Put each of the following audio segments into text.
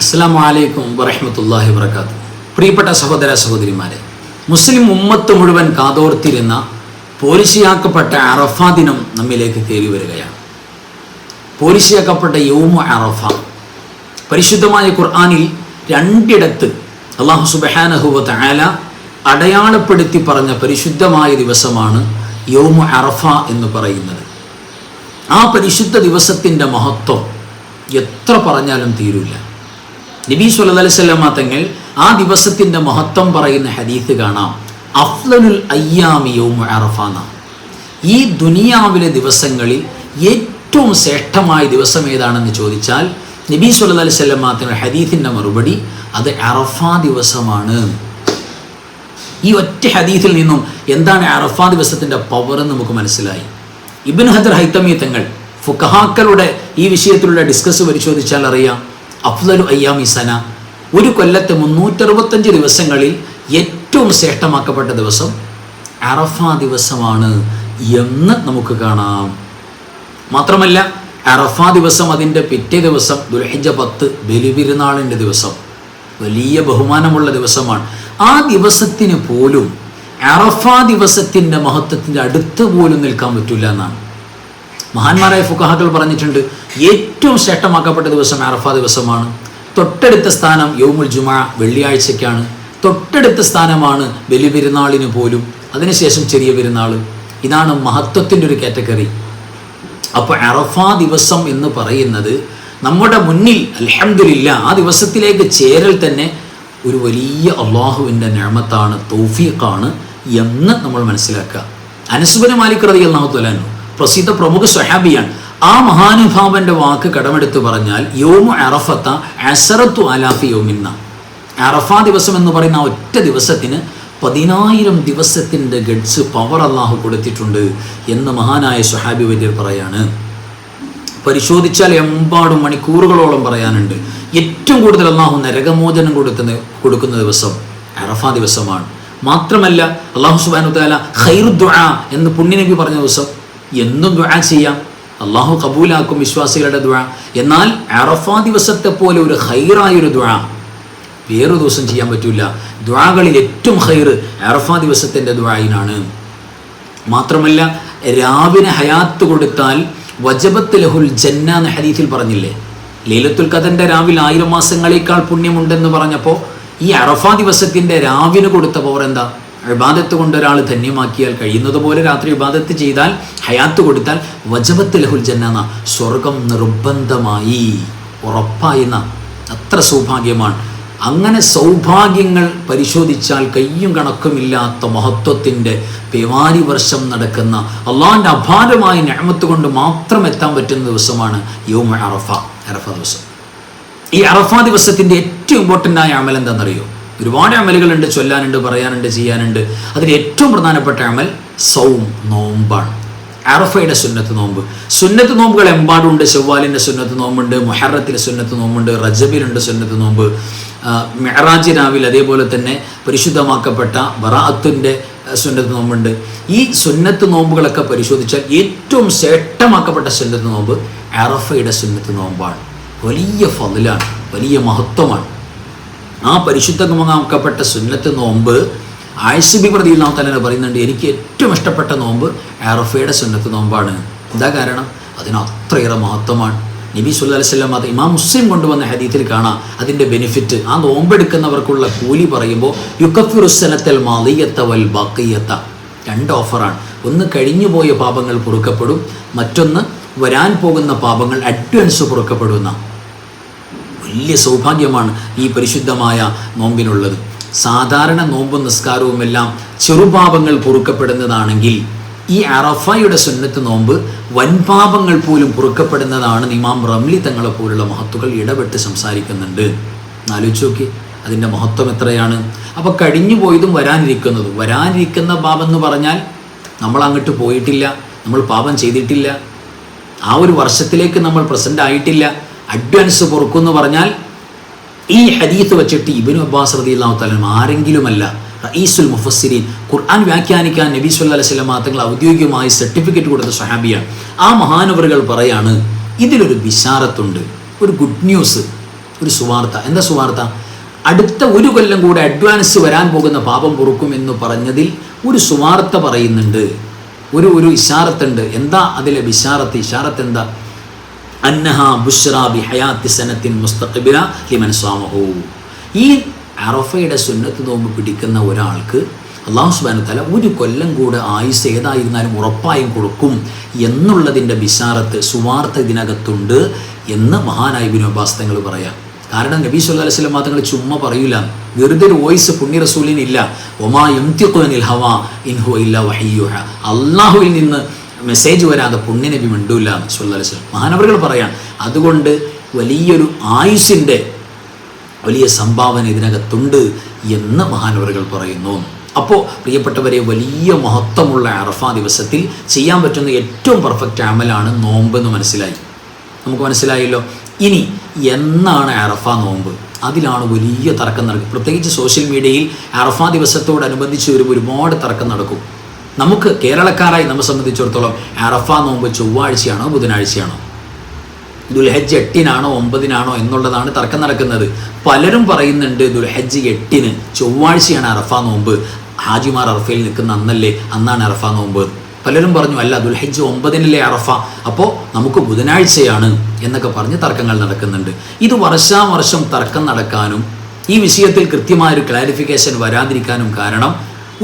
അസ്സലാമു അലൈക്കും വറഹ്മത്തുള്ളാഹി വബറകാതുഹു. പ്രിയപ്പെട്ട സഹോദര സഹോദരിമാരെ, മുസ്ലിം ഉമ്മത്ത് മുഴുവൻ കാതോർത്തിരുന്ന പോലിശിയാക്കപ്പെട്ട അറഫ ദിനം നമ്മിലേക്ക് കയറി വരികയാണ്. പോലിശിയാക്കപ്പെട്ട യൗമു അറഫ പരിശുദ്ധമായ ഖുർആനിൽ രണ്ടിടത്ത് അല്ലാഹു സുബ്ഹാനഹു വ തആല അടയാളപ്പെടുത്തി പറഞ്ഞ പരിശുദ്ധമായ ദിവസമാണ് യൗമു അറഫ എന്ന് പറയുന്നത്. ആ പരിശുദ്ധ ദിവസത്തിൻ്റെ മഹത്വം എത്ര പറഞ്ഞാലും തീരില്ല. നബി സല്ലല്ലാഹു അലൈഹി വസല്ലം തങ്ങൾ ആ ദിവസത്തിൻ്റെ മഹത്വം പറയുന്ന ഹദീസ് കാണാം. അഫ്ളലുൽ അയ്യാമി യൗമു അറഫ. ഈ ദുനിയാവിലെ ദിവസങ്ങളിൽ ഏറ്റവും ശ്രേഷ്ഠമായ ദിവസം ഏതാണെന്ന് ചോദിച്ചാൽ നബി സല്ലല്ലാഹു അലൈഹി വസല്ലം തങ്ങൾ ഹദീസിൻ്റെ മറുപടി അത് അറഫ ദിവസമാണ്. ഈ ഒറ്റ ഹദീസിൽ നിന്നും എന്താണ് അറഫ ദിവസത്തിൻ്റെ പവർ എന്ന് നമുക്ക് മനസ്സിലായി. ഇബ്നു ഹജർ ഹൈതമി തങ്ങൾ ഫുഖഹാക്കളുടെ ഈ വിഷയത്തിലുള്ള ഡിസ്കസ് പരിശോധിച്ചാൽ അറിയാം, അഫ്ളലു അയ്യാമി സന, ഒരു കൊല്ലത്തെ 365 ദിവസങ്ങളിൽ ഏറ്റവും ശ്രേഷ്ഠമാക്കപ്പെട്ട ദിവസം അറഫ ദിവസമാണ് എന്ന് നമുക്ക് കാണാം. മാത്രമല്ല അറഫ ദിവസം അതിൻ്റെ പിറ്റേ ദിവസം ദുൽഹിജ്ജ 10 ബലിപെരുന്നാളിൻ്റെ ദിവസം, വലിയ ബഹുമാനമുള്ള ദിവസമാണ്. ആ ദിവസത്തിന് പോലും അറഫ ദിവസത്തിൻ്റെ മഹത്വത്തിൻ്റെ അടുത്ത് പോലും നിൽക്കാൻ പറ്റില്ല എന്നാണ് മഹാന്മാരായ ഫുഖഹാക്കൾ പറഞ്ഞിട്ടുണ്ട്. ഏറ്റവും ശ്രേഷ്ഠമാക്കപ്പെട്ട ദിവസം അറഫ ദിവസമാണ്. തൊട്ടടുത്ത സ്ഥാനം യൗമുൽ ജുമുഅ വെള്ളിയാഴ്ചയ്ക്കാണ്. തൊട്ടടുത്ത സ്ഥാനമാണ് ബലിപെരുന്നാളിന് പോലും, അതിനുശേഷം ചെറിയ പെരുന്നാൾ. ഇതാണ് മഹത്വത്തിൻ്റെ ഒരു കാറ്റഗറി. അപ്പോൾ അറഫ ദിവസം എന്ന് പറയുന്നത് നമ്മുടെ മുന്നിൽ അൽഹംദുലില്ലാഹ് ആ ദിവസത്തിലേക്ക് ചേരൽ തന്നെ ഒരു വലിയ അള്ളാഹുവിൻ്റെ നിഅമത്താണ്, തൗഫീഖാണ് എന്ന് നമ്മൾ മനസ്സിലാക്കുക. അനസ് ഇബ്നു മാലിക് റളിയല്ലാഹു തആല അൻഹു പ്രസിദ്ധ പ്രമുഖ സ്വഹാബിയാണ്. ആ മഹാനുഭാവന്റെ വാക്ക് കടമെടുത്ത് പറഞ്ഞാൽ യൗമു അറഫത അസറത്തു അലാഫി യൗമിന്ന, അറഫ ദിവസം എന്ന് പറയുന്ന ആ ഒറ്റ ദിവസത്തിന് 10,000 ദിവസത്തിൻ്റെ ഗഡ്സ് പവർ അള്ളാഹു കൊടുത്തിട്ടുണ്ട് എന്ന് മഹാനായ സ്വഹാബി വര്യർ പറയാണ്. പരിശോധിച്ചാൽ എമ്പാടും മണിക്കൂറുകളോളം പറയാനുണ്ട്. ഏറ്റവും കൂടുതൽ അള്ളാഹു നരകമോചനം കൊടുക്കുന്ന ദിവസം അറഫ ദിവസമാണ്. മാത്രമല്ല അള്ളാഹു സുബ്ഹാനഹു വ തആല ഖൈറു ദുആ എന്ന് പുണ്യനബി പറഞ്ഞ ദിവസം എന്നും ദുആ ചെയ്യാം, അള്ളാഹു കബൂലാക്കും വിശ്വാസികളുടെ ദുആ. എന്നാൽ അറഫ ദിവസത്തെ പോലെ ഒരു ഖൈറായൊരു ദുആ വേറൊരു ദിവസം ചെയ്യാൻ പറ്റില്ല. ദുആകളിൽ ഏറ്റവും ഖൈർ അറഫ ദിവസത്തിൻ്റെ ദുആയിനാണ്. മാത്രമല്ല രാവിനെ ഹയാത്ത് കൊടുത്താൽ വജബത്ത് ലഹുൽ ജന്ന എന്ന ഹദീസിൽ പറഞ്ഞില്ലേ, ലൈലത്തുൽ ഖദറിന്റെ രാവിൽ 1000 മാസങ്ങളേക്കാൾ പുണ്യമുണ്ടെന്ന് പറഞ്ഞപ്പോൾ ഈ അറഫ ദിവസത്തിൻ്റെ രാവിന് കൊടുത്ത പവർ എന്താ? ഇബാദത്ത് കൊണ്ട് ഒരാൾ ധന്യമാക്കിയാൽ, കഴിയുന്നത് പോലെ രാത്രി ഇബാദത്ത് ചെയ്താൽ, ഹയാത്ത് കൊടുത്താൽ വജബത്ത് ലഹുൽ ജന്ന, സ്വർഗം നിർബന്ധമായി ഉറപ്പായെന്ന. അത്ര സൗഭാഗ്യമാണ്. അങ്ങനെ സൗഭാഗ്യങ്ങൾ പരിശോധിച്ചാൽ കയ്യും കണക്കുമില്ലാത്ത മഹത്വത്തിൻ്റെ പേവാരി വർഷം നടക്കുന്ന അള്ളാഹിൻ്റെ അപാരമായ നിഅമത്ത് കൊണ്ട് മാത്രം എത്താൻ പറ്റുന്ന ദിവസമാണ് യൗമു അറഫ, അറഫ ദിവസം. ഈ അറഫ ദിവസത്തിൻ്റെ ഏറ്റവും ഇമ്പോർട്ടൻ്റ് ആയ അമൽ എന്താണെന്നറിയോ? ഒരുപാട് അമലുകളുണ്ട്, ചൊല്ലാനുണ്ട്, പറയാനുണ്ട്, ചെയ്യാനുണ്ട്. അതിൽ ഏറ്റവും പ്രധാനപ്പെട്ട അമൽ സൗം, നോമ്പാണ്. അറഫയുടെ സുന്നത്ത് നോമ്പ്. സുന്നത്ത് നോമ്പുകൾ എമ്പാടുണ്ട്. ശവ്വാലിൻ്റെ സുന്നത്ത് നോമ്പുണ്ട്, മുഹറത്തിലെ സുന്നത്ത് നോമ്പുണ്ട്, റജബിലുണ്ട് സുന്നത്ത് നോമ്പ്, മിഅ്റാജ് രാവിൽ, അതേപോലെ തന്നെ പരിശുദ്ധമാക്കപ്പെട്ട ബറാഅത്തിൻ്റെ സുന്നത്ത് നോമ്പുണ്ട്. ഈ സുന്നത്ത് നോമ്പുകളൊക്കെ പരിശോധിച്ചാൽ ഏറ്റവും ശ്രേഷ്ഠമാക്കപ്പെട്ട സുന്നത്ത് നോമ്പ് അറഫയുടെ സുന്നത്ത് നോമ്പാണ്. വലിയ ഫضലാണ്, വലിയ മഹത്വമാണ്. ആ പരിശുദ്ധമാക്കപ്പെട്ട സുന്നത്ത് നോമ്പ് ആയിഷ ബിബി റളിയല്ലാഹു തആല പറയുന്നുണ്ട്, എനിക്ക് ഏറ്റവും ഇഷ്ടപ്പെട്ട നോമ്പ് അറഫയുടെ സുന്നത്ത് നോമ്പാണ്. എന്താ കാരണം? അതിന് അത്രയേറെ മഹത്വമാണ്. നബി സല്ലല്ലാഹു അലൈഹി വസല്ലം അത് ഇമാം മുസ്ലിം കൊണ്ടുവന്ന ഹദീസിൽ കാണാം അതിൻ്റെ ബെനിഫിറ്റ്. ആ നോമ്പെടുക്കുന്നവർക്കുള്ള കൂലി പറയുമ്പോൾ യുകഫിറുസ്സനത്തൽ മാദിയത്ത വൽ ബാഖിയത്ത, 2 ഓഫറാണ്. ഒന്ന് കഴിഞ്ഞുപോയ പാപങ്ങൾ പൊറുക്കപ്പെടും, മറ്റൊന്ന് വരാൻ പോകുന്ന പാപങ്ങൾ അഡ്വാൻസ് പൊറുക്കപ്പെടുന്ന വലിയ സൗഭാഗ്യമാണ് ഈ പരിശുദ്ധമായ നോമ്പിനുള്ളത്. സാധാരണ നോമ്പും നിസ്കാരവും എല്ലാം ചെറുപാപങ്ങൾ പൊറുക്കപ്പെടുന്നതാണെങ്കിൽ ഈ അറഫയുടെ സുന്നത്ത് നോമ്പ് വൻപാപങ്ങൾ പോലും പൊറുക്കപ്പെടുന്നതാണ്. ഇമാം റംലി തങ്ങളെ പോലുള്ള മഹത്തുക്കൾ ഇടപെട്ട് സംസാരിക്കുന്നുണ്ട്. ആലോചിച്ച് നോക്കി അതിൻ്റെ മഹത്വം എത്രയാണ്. അപ്പോൾ കഴിഞ്ഞു പോയതും വരാനിരിക്കുന്ന പാപം എന്ന് പറഞ്ഞാൽ നമ്മൾ അങ്ങോട്ട് പോയിട്ടില്ല, നമ്മൾ പാപം ചെയ്തിട്ടില്ല, ആ ഒരു വർഷത്തിലേക്ക് നമ്മൾ പ്രസൻ്റ് ആയിട്ടില്ല. അഡ്വാൻസ് പൊറുക്കുമെന്ന് പറഞ്ഞാൽ ഈ ഹദീത്ത് വെച്ചിട്ട് ഇബ്നു അബ്ബാസ് റളിയല്ലാഹു തആല ആരെങ്കിലുമല്ല, റഈസുൽ മുഫസ്സിരീൻ, ഖുർആൻ വ്യാഖ്യാനിക്കാൻ നബി സല്ലല്ലാഹു അലൈഹി വസല്ലം തങ്ങൾ ഔദ്യോഗികമായി സർട്ടിഫിക്കറ്റ് കൊടുത്ത സ്വഹാബിയാണ്. ആ മഹാനവറുകൾ പറയാണ്, ഇതിലൊരു ബിശാറത്തുണ്ട്, ഒരു ഗുഡ് ന്യൂസ്. ഒരു സുവാർത്ത. എന്താ സുവാർത്ത? അടുത്ത ഒരു കൊല്ലം കൂടെ അഡ്വാൻസ് വരാൻ പോകുന്ന പാപം പൊറുക്കും എന്ന് പറഞ്ഞതിൽ ഒരു സുവാർത്ത പറയുന്നുണ്ട്, ഒരു ഇഷാറത്തുണ്ട്. എന്താ അതിലെ ഇഷാറത്ത് എന്താ? അന്നഹ ബുശ്റാ ബി ഹയാത്തി സനത്തിൻ മുസ്തഖ്ബില ലിമൻ സാമഹു. ഈ അറഫയുടെ സുന്നത്ത് നോമ്പ് പിടിക്കുന്ന ഒരാൾക്ക് അല്ലാഹു സുബ്ഹാനഹു വ തആല ഒരു കൊല്ലം കൂടെ ആയുസ് ഏതായിരുന്നാലും ഉറപ്പായും കൊടുക്കും എന്നുള്ളതിൻ്റെ ബിശാറത്ത്, സുവാർത്ത ഇതിനകത്തുണ്ട് എന്ന് മഹാനായ ഇബ്നു അബ്ബാസ് തങ്ങൾ പറയാം. കാരണം നബി സല്ലല്ലാഹു അലൈഹി വസല്ലം തങ്ങൾ ചുമ്മാ പറയൂല, വെറുതെ ഒരു വോയിസ് പുണ്യ റസൂലിനില്ല. വമാ യംതിഖു അനിൽ ഹവാ ഇൻ ഹുവ ഇല്ലാ വഹയ്യുഹ. അള്ളാഹുവിൽ നിന്ന് മെസ്സേജ് വരാതെ പുണ്യനബി മിണ്ടൂല സല്ലല്ലാഹു അലൈഹി വസല്ലം. മഹാനവറുകൾ പറയാം. അതുകൊണ്ട് വലിയൊരു ആയുസിൻ്റെ വലിയ സംഭാവന ഇതിനകത്തുണ്ട് എന്ന് മഹാനവറുകൾ പറയുന്നു. അപ്പോൾ പ്രിയപ്പെട്ടവരെ, വലിയ മഹത്വമുള്ള അറഫ ദിവസത്തിൽ ചെയ്യാൻ പറ്റുന്ന ഏറ്റവും പെർഫെക്റ്റ് അമലാണ് നോമ്പ് എന്ന് മനസ്സിലായി. നമുക്ക് മനസ്സിലായല്ലോ. ഇനി എന്നാണ് അറഫ നോമ്പ്? അതിലാണ് വലിയ തർക്കം നടക്കും. പ്രത്യേകിച്ച് സോഷ്യൽ മീഡിയയിൽ അറഫ ദിവസത്തോടനുബന്ധിച്ച് ഒരുപാട് തർക്കം നടക്കും. നമുക്ക് കേരളക്കാരായി നമ്മെ സംബന്ധിച്ചിടത്തോളം അറഫ നോമ്പ് ചൊവ്വാഴ്ചയാണോ ബുധനാഴ്ചയാണോ, ദുൽഹജ്ജ് 8-നാണോ 9-നാണോ എന്നുള്ളതാണ് തർക്കം നടക്കുന്നത്. പലരും പറയുന്നുണ്ട് ദുൽഹജ്ജ് 8-ന് ചൊവ്വാഴ്ചയാണ് അറഫ നോമ്പ്, ഹാജിമാർ അറഫയിൽ നിൽക്കുന്ന അന്നല്ലേ, അന്നാണ് അറഫ നോമ്പ്. പലരും പറഞ്ഞു അല്ല, ദുൽഹജ്ജ് 9-നല്ലേ അറഫ, അപ്പോൾ നമുക്ക് ബുധനാഴ്ചയാണ് എന്നൊക്കെ പറഞ്ഞ് തർക്കങ്ങൾ നടക്കുന്നുണ്ട്. ഇത് വർഷാവർഷം തർക്കം നടക്കാനും ഈ വിഷയത്തിൽ കൃത്യമായൊരു ക്ലാരിഫിക്കേഷൻ വരാതിരിക്കാനും കാരണം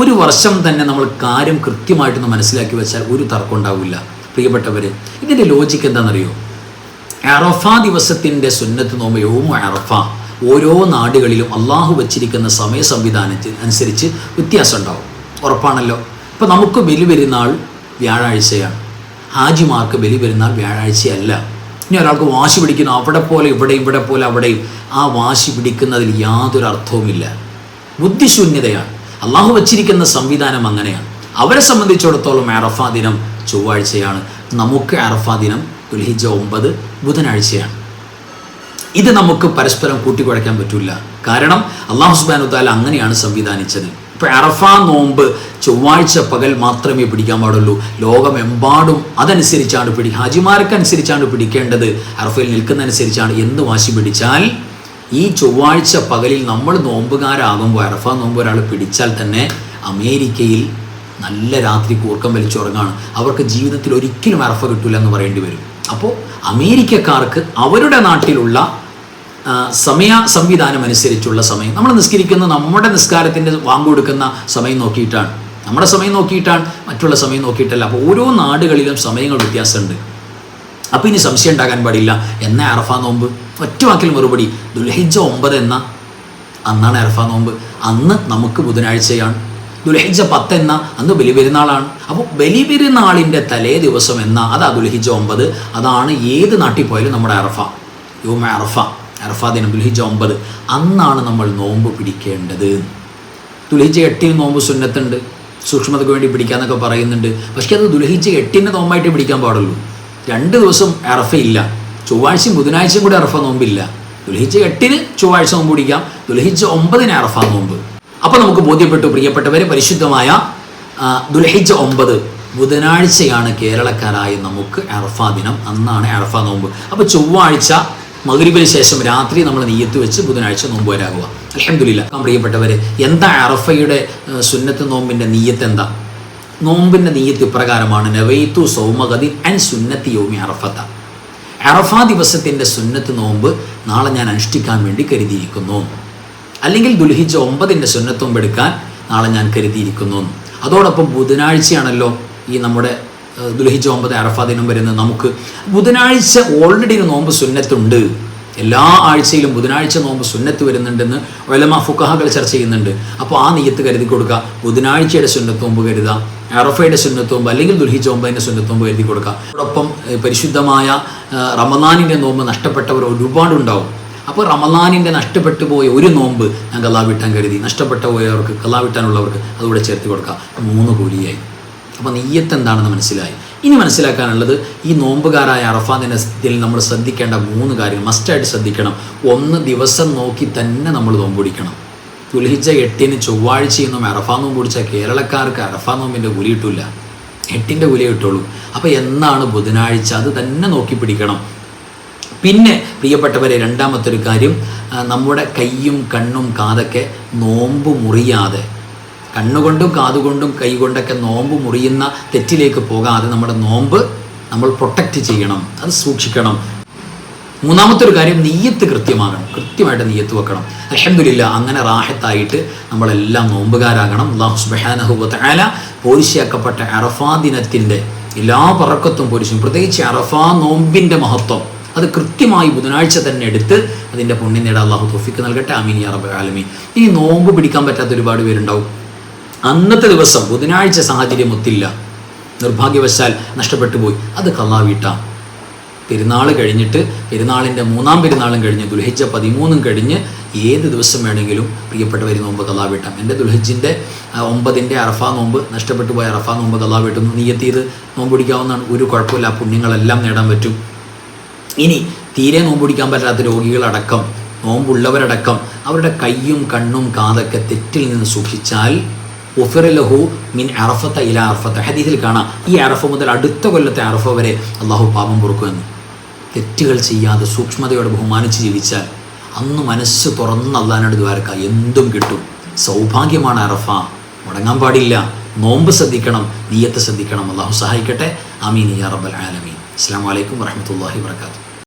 ഒരു വർഷം തന്നെ നമ്മൾ കാര്യം കൃത്യമായിട്ടൊന്ന് മനസ്സിലാക്കി വെച്ചാൽ ഒരു തർക്കം ഉണ്ടാവില്ല. പ്രിയപ്പെട്ടവർ, ഇതിൻ്റെ ലോജിക്ക് എന്താണെന്നറിയോ? അറഫ ദിവസത്തിൻ്റെ സുന്നത്ത് നോമ്പ് യൗമു അറഫ ഓരോ നാടുകളിലും അള്ളാഹു വച്ചിരിക്കുന്ന സമയ സംവിധാനത്തിന് അനുസരിച്ച് വ്യത്യാസം ഉണ്ടാവും. ഉറപ്പാണല്ലോ. ഇപ്പം നമുക്ക് ബലിപെരുന്നാൾ വ്യാഴാഴ്ചയാണ്, ഹാജിമാർക്ക് ബലിപെരുന്നാൾ വ്യാഴാഴ്ചയല്ല. ഇനി ഒരാൾക്ക് വാശി പിടിക്കുന്നു, അവിടെ പോലെ ഇവിടെ പോലെ അവിടെയും, ആ വാശി പിടിക്കുന്നതിൽ യാതൊരു അർത്ഥവുമില്ല, ബുദ്ധിശൂന്യതയാണ്. അള്ളാഹു വച്ചിരിക്കുന്ന സംവിധാനം അങ്ങനെയാണ്. അവരെ സംബന്ധിച്ചിടത്തോളം അറഫ ദിനം ചൊവ്വാഴ്ചയാണ്, നമുക്ക് അറഫ ദിനം ദുൽഹിജ്ജ 9 ബുധനാഴ്ചയാണ്. ഇത് നമുക്ക് പരസ്പരം കൂട്ടിക്കുഴയ്ക്കാൻ പറ്റില്ല. കാരണം അല്ലാഹു സുബ്ഹാനഹു വ തആല അങ്ങനെയാണ് സംവിധാനിച്ചത്. ഇപ്പോൾ അറഫ നോമ്പ് ചൊവ്വാഴ്ച പകൽ മാത്രമേ പിടിക്കാൻ പാടുള്ളൂ. ലോകമെമ്പാടും അതനുസരിച്ചാണ് ഹാജിമാർക്കനുസരിച്ചാണ് പിടിക്കേണ്ടത്, അറഫയിൽ നിൽക്കുന്നതനുസരിച്ചാണ് എന്ന് വാശി പിടിച്ചാൽ ഈ ചൊവ്വാഴ്ച പകലിൽ നമ്മൾ നോമ്പുകാരാകുമ്പോൾ അറഫ നോമ്പ് ഒരാൾ പിടിച്ചാൽ തന്നെ അമേരിക്കയിൽ നല്ല രാത്രി കൂർക്കം വലിച്ചുറങ്ങാണ്, അവർക്ക് ജീവിതത്തിൽ ഒരിക്കലും അറഫ കിട്ടില്ല എന്ന് പറയേണ്ടി വരും. അപ്പോൾ അമേരിക്കക്കാർക്ക് അവരുടെ നാട്ടിലുള്ള സമയ സംവിധാനം അനുസരിച്ചുള്ള സമയം, നമ്മൾ നിസ്കരിക്കുന്ന നമ്മുടെ നിസ്കാരത്തിൻ്റെ വാങ്ങുകൊടുക്കുന്ന സമയം നോക്കിയിട്ടാണ്, നമ്മുടെ സമയം നോക്കിയിട്ടാണ്, മറ്റുള്ള സമയം നോക്കിയിട്ടല്ല. അപ്പോൾ ഓരോ നാടുകളിലും സമയങ്ങൾ വ്യത്യാസമുണ്ട്. അപ്പോൾ ഇനി സംശയം ഉണ്ടാകാൻ പാടില്ല. എന്നാ അറഫ നോമ്പ്? ഒറ്റ വാക്കിൽ മറുപടി, ദുൽഹിജ്ജ 9 അന്നാണ് അറഫ നോമ്പ്. അന്ന് നമുക്ക് ബുധനാഴ്ചയാണ്. ദുൽഹിജ്ജ 10 അന്ന് ബലിപെരുന്നാളാണ്. അപ്പോൾ ബലിപെരുന്നാളിൻ്റെ തലേ ദിവസം അതാ ദുൽഹിജ്ജ 9. അതാണ് ഏത് നാട്ടിൽ പോയാലും നമ്മുടെ അറഫ, യൗമ അറഫ ദിനം ദുൽഹിജ്ജ 9 അന്നാണ് നമ്മൾ നോമ്പ് പിടിക്കേണ്ടത്. ദുൽഹിജ്ജ 8 നോമ്പ് സുന്നത്തുണ്ട്, സൂക്ഷ്മതയ്ക്ക് വേണ്ടി പിടിക്കാന്നൊക്കെ പറയുന്നുണ്ട്. പക്ഷേ അത് ദുൽഹിജ്ജ 8 നോമ്പായിട്ട് പിടിക്കാൻ പാടുള്ളൂ. 2 ദിവസം അറഫയില്ല, ചൊവ്വാഴ്ചയും ബുധനാഴ്ചയും കൂടി അറഫ നോമ്പില്ല. ദുൽഹിജ്ജ 8 ചൊവ്വാഴ്ച നോമ്പ് പിടിക്കാം, ദുൽഹിജ്ജ 9 അറഫ നോമ്പ്. അപ്പോൾ നമുക്ക് ബോധ്യപ്പെട്ടു പ്രിയപ്പെട്ടവരെ, പരിശുദ്ധമായ ദുൽഹിജ്ജ 9 ബുധനാഴ്ചയാണ് കേരളക്കാരായ നമുക്ക് അറഫ ദിനം, അന്നാണ് അറഫ നോമ്പ്. അപ്പോൾ ചൊവ്വാഴ്ച മഗ്രിബിന് ശേഷം രാത്രി നമ്മൾ നിയ്യത്ത് വെച്ച് ബുധനാഴ്ച നോമ്പ് വരാകുക. അൽഹംദുലില്ലാഹ്. പ്രിയപ്പെട്ടവരെ, എന്താ അറഫയുടെ സുന്നത്ത് നോമ്പിൻ്റെ നിയ്യത്ത്? എന്താ നോമ്പിൻ്റെ നിയ്യത്ത്? ഇപ്രകാരമാണ്: നവൈതു സൗമഗദിൻ അൻ സുന്നത്തി യൗമി അറഫത്ത. അറഫ ദിവസത്തിൻ്റെ സുന്നത്ത് നോമ്പ് നാളെ ഞാൻ അനുഷ്ഠിക്കാൻ വേണ്ടി കരുതിയിരിക്കുന്നു. അല്ലെങ്കിൽ ദുൽഹിജ്ജ 9 സുന്നത്ത് നോമ്പ് എടുക്കാൻ നാളെ ഞാൻ കരുതിയിരിക്കുന്നു. അതോടൊപ്പം ബുധനാഴ്ചയാണല്ലോ ഈ നമ്മുടെ ദുൽഹിജ്ജ 9 അറഫ ദിനം വരുന്നത്. നമുക്ക് ബുധനാഴ്ച ഓൾറെഡി ഒരു നോമ്പ് സുന്നത്തുണ്ട്. എല്ലാ ആഴ്ചയിലും ബുധനാഴ്ച നോമ്പ് സുന്നത്ത് വരുന്നുണ്ടെന്ന് ഉലമാ ഫുഖഹാകൾ ചർച്ച ചെയ്യുന്നുണ്ട്. അപ്പോൾ ആ നിയ്യത്ത് കരുതി കൊടുക്കുക. ബുധനാഴ്ചയുടെ സുന്നത്ത് നോമ്പ് കരുതുക, അറഫയുടെ സുന്നത്ത് നോമ്പ് അല്ലെങ്കിൽ ദുൽഹിജ്ജ 9 സുന്നത്ത് നോമ്പ് കരുതി കൊടുക്കുക. അതോടൊപ്പം പരിശുദ്ധമായ റമദാനിൻ്റെ നോമ്പ് നഷ്ടപ്പെട്ടവർ ഒരുപാടുണ്ടാവും. അപ്പോൾ റമദാനിൻ്റെ നഷ്ടപ്പെട്ടു പോയ ഒരു നോമ്പ് ഞാൻ ഖളാ വീട്ടാൻ കരുതി, നഷ്ടപ്പെട്ടു പോയവർക്ക് ഖളാ വീട്ടാനുള്ളവർക്ക് അതുകൂടെ ചേർത്ത് കൊടുക്കുക. 3 കൂലിയായി. അപ്പോൾ നിയ്യത്ത് എന്താണെന്ന് മനസ്സിലായി. ഇനി മനസ്സിലാക്കാനുള്ളത്, ഈ നോമ്പുകാരായ അറഫ ദിനത്തിൽ നമ്മൾ ശ്രദ്ധിക്കേണ്ട 3 കാര്യങ്ങൾ മസ്റ്റായിട്ട് ശ്രദ്ധിക്കണം. 1, ദിവസം നോക്കി തന്നെ നമ്മൾ നോമ്പ് പിടിക്കണം. ദുൽഹിജ്ജ 8 ചൊവ്വാഴ്ചയൊന്നും അറഫ നോമ്പ് പിടിച്ചാൽ കേരളക്കാർക്ക് അറഫ നോമ്പിൻ്റെ കൂലി കിട്ടില്ല, 8 കൂലി കിട്ടുള്ളൂ. അപ്പോൾ എന്നാണ് ബുധനാഴ്ച അത് തന്നെ നോക്കി പിടിക്കണം. പിന്നെ പ്രിയപ്പെട്ടവരെ, രണ്ടാമത്തെ ഒരു കാര്യം, നമ്മുടെ കയ്യും കണ്ണും കാതൊക്കെ നോമ്പ് മുറിയാതെ, കണ്ണുകൊണ്ടും കാതുകൊണ്ടും കൈ കൊണ്ടൊക്കെ നോമ്പ് മുറിയുന്ന തെറ്റിലേക്ക് പോകാതെ നമ്മുടെ നോമ്പ് നമ്മൾ പ്രൊട്ടക്റ്റ് ചെയ്യണം, അത് സൂക്ഷിക്കണം. മൂന്നാമത്തെ ഒരു കാര്യം, നിയ്യത്ത് കൃത്യമാകണം, കൃത്യമായിട്ട് നിയ്യത്ത് വെക്കണം. അൽഹംദുലില്ലാ, അങ്ങനെ റാഹത്തായിട്ട് നമ്മളെല്ലാം നോമ്പുകാരാകണം. അല്ലാഹു സുബ്ഹാനഹു വ തആല പോരിശയാക്കപ്പെട്ട അറഫാ ദിനത്തിൻ്റെ എല്ലാ ബറക്കത്തും പോരിശും, പ്രത്യേകിച്ച് അറഫാ നോമ്പിൻ്റെ മഹത്വം അത് കൃത്യമായി ബുധനാഴ്ച തന്നെ എടുത്ത് അതിൻ്റെ പുണ്യം നേടാൻ അല്ലാഹു തൗഫീഖ് നൽകട്ടെ. ആമീൻ യാ റബ്ബൽ ആലമീൻ. ഇനി നോമ്പ് പിടിക്കാൻ പറ്റാത്ത ഒരുപാട് പേരുണ്ടാവും. അന്നത്തെ ദിവസം ബുധനാഴ്ച സാഹചര്യം ഒത്തില്ല, നിർഭാഗ്യവശാൽ നഷ്ടപ്പെട്ടു പോയി, അത് ഖളാ വീട്ടാം. പെരുന്നാൾ കഴിഞ്ഞിട്ട്, പെരുന്നാളിൻ്റെ മൂന്നാം പെരുന്നാളും കഴിഞ്ഞ് ദുൽഹിജ്ജ 13 കഴിഞ്ഞ് ഏത് ദിവസം വേണമെങ്കിലും പ്രിയപ്പെട്ടവർ നോമ്പ് ഖളാ വീട്ടാം. എൻ്റെ ദുൽഹിജ്ജിൻ്റെ 9 അറഫാ നോമ്പ്, നഷ്ടപ്പെട്ടു പോയ അറഫാ നോമ്പ് ഖളാ വീട്ടുന്നു. നിയ്യത്ത് ചെയ്ത് നോമ്പ് പിടിക്കാവുന്നതാണ്, ഒരു കുഴപ്പമില്ല, പുണ്യങ്ങളെല്ലാം നേടാൻ പറ്റും. ഇനി തീരെ നോമ്പ് പിടിക്കാൻ പറ്റാത്ത രോഗികളടക്കം, നോമ്പുള്ളവരടക്കം അവരുടെ കയ്യും കണ്ണും കാതൊക്കെ തെറ്റിൽ നിന്ന് സൂക്ഷിച്ചാൽ ഉഫിറ ലഹു മിൻ അറഫത്ത ഇല അറഫത്ത, ഹദീസിൽ കാണാം, ഈ അറഫ മുതൽ അടുത്ത കൊല്ലത്തെ അറഫ വരെ അള്ളാഹു പാപം പൊറുക്കുമെന്ന്. തെറ്റുകൾ ചെയ്യാതെ സൂക്ഷ്മതയോടെ ബഹുമാനിച്ച് ജീവിച്ചാൽ അന്ന് മനസ്സ് തുറന്ന് അള്ളാഹിനോട് ദ്വാരക്ക, എന്തും കിട്ടും. സൗഭാഗ്യമാണ് അറഫ, മുടങ്ങാൻ പാടില്ല. നോമ്പ് ശ്രദ്ധിക്കണം, നിയ്യത്ത് ശ്രദ്ധിക്കണം. അള്ളാഹു സഹായിക്കട്ടെ. ആമീൻ യാ റബ്ബൽ ആലമീൻ. അസ്സലാമു അലൈക്കും വറഹ്മത്തുള്ളാഹി വബറകാതുഹു.